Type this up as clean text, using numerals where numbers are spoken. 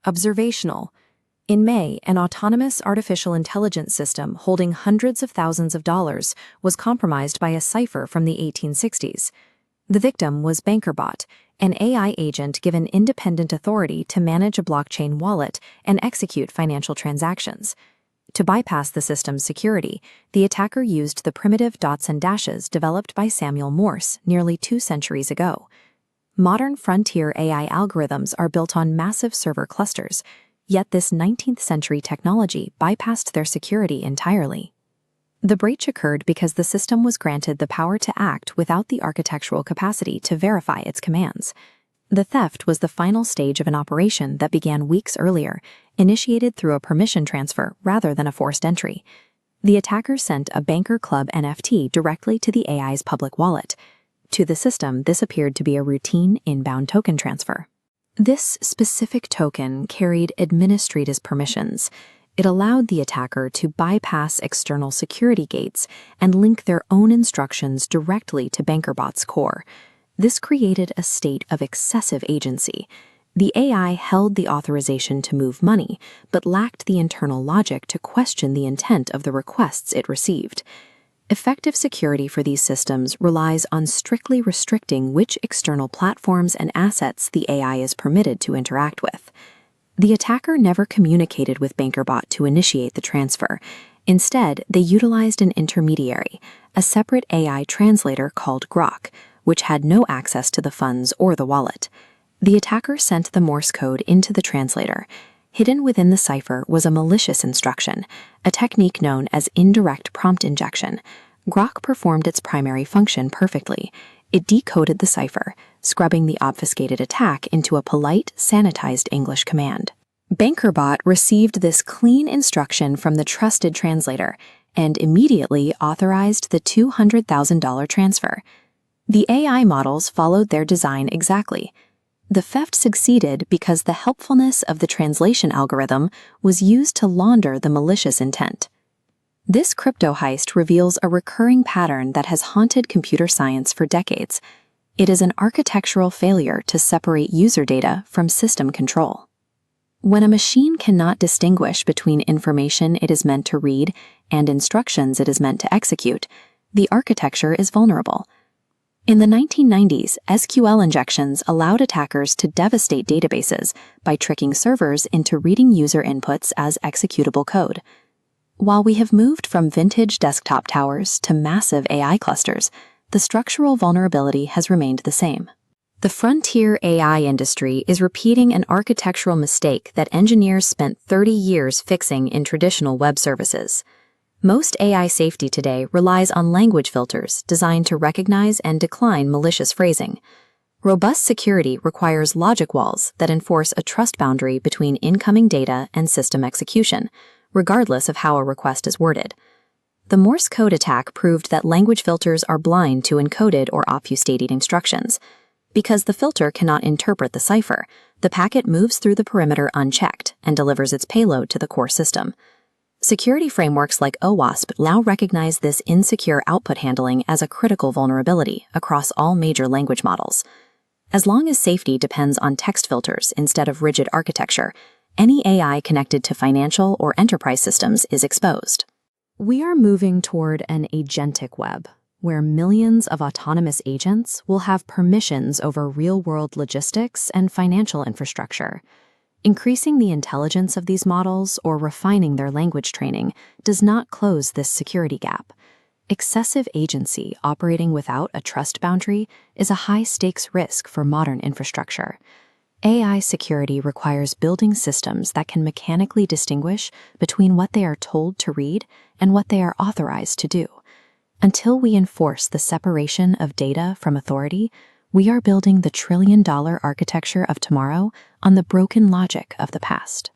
Observational. In May, an autonomous artificial intelligence system holding hundreds of thousands of dollars was compromised by a cipher from the 1860s. The victim was Bankerbot, an AI agent given independent authority to manage a blockchain wallet and execute financial transactions. To bypass the system's security, the attacker used the primitive dots and dashes developed by Samuel Morse nearly 2 centuries ago. Modern frontier AI algorithms are built on massive server clusters, yet this 19th century technology bypassed their security entirely. The breach occurred because the system was granted the power to act without the architectural capacity to verify its commands. The theft was the final stage of an operation that began weeks earlier, initiated through a permission transfer rather than a forced entry. The attacker sent a Banker Club NFT directly to the AI's public wallet. To the system, this appeared to be a routine inbound token transfer. This specific token carried administrative permissions. It allowed the attacker to bypass external security gates and link their own instructions directly to Bankerbot's core. This created a state of excessive agency. The AI held the authorization to move money, but lacked the internal logic to question the intent of the requests it received. Effective security for these systems relies on strictly restricting which external platforms and assets the AI is permitted to interact with. The attacker never communicated with Bankerbot to initiate the transfer. Instead, they utilized an intermediary, a separate AI translator called Grok, which had no access to the funds or the wallet. The attacker sent the Morse code into the translator. Hidden within the cipher was a malicious instruction, a technique known as Indirect Prompt Injection. Grok performed its primary function perfectly. It decoded the cipher, scrubbing the obfuscated attack into a polite, sanitized English command. Bankerbot received this clean instruction from the trusted translator and immediately authorized the $200,000 transfer. The AI models followed their design exactly. The theft succeeded because the helpfulness of the translation algorithm was used to launder the malicious intent. This crypto heist reveals a recurring pattern that has haunted computer science for decades. It is an architectural failure to separate user data from system control. When a machine cannot distinguish between information it is meant to read and instructions it is meant to execute, the architecture is vulnerable. In the 1990s, SQL injections allowed attackers to devastate databases by tricking servers into reading user inputs as executable code. While we have moved from vintage desktop towers to massive AI clusters, the structural vulnerability has remained the same. The frontier AI industry is repeating an architectural mistake that engineers spent 30 years fixing in traditional web services. Most AI safety today relies on language filters designed to recognize and decline malicious phrasing. Robust security requires logic walls that enforce a trust boundary between incoming data and system execution, regardless of how a request is worded. The Morse code attack proved that language filters are blind to encoded or obfuscated instructions. Because the filter cannot interpret the cipher, the packet moves through the perimeter unchecked and delivers its payload to the core system. Security frameworks like OWASP now recognize this insecure output handling as a critical vulnerability across all major language models. As long as safety depends on text filters instead of rigid architecture, any AI connected to financial or enterprise systems is exposed. We are moving toward an agentic web, where millions of autonomous agents will have permissions over real-world logistics and financial infrastructure. Increasing the intelligence of these models or refining their language training does not close this security gap. Excessive agency operating without a trust boundary is a high-stakes risk for modern infrastructure. AI security requires building systems that can mechanically distinguish between what they are told to read and what they are authorized to do. Until we enforce the separation of data from authority, we are building the trillion-dollar architecture of tomorrow on the broken logic of the past.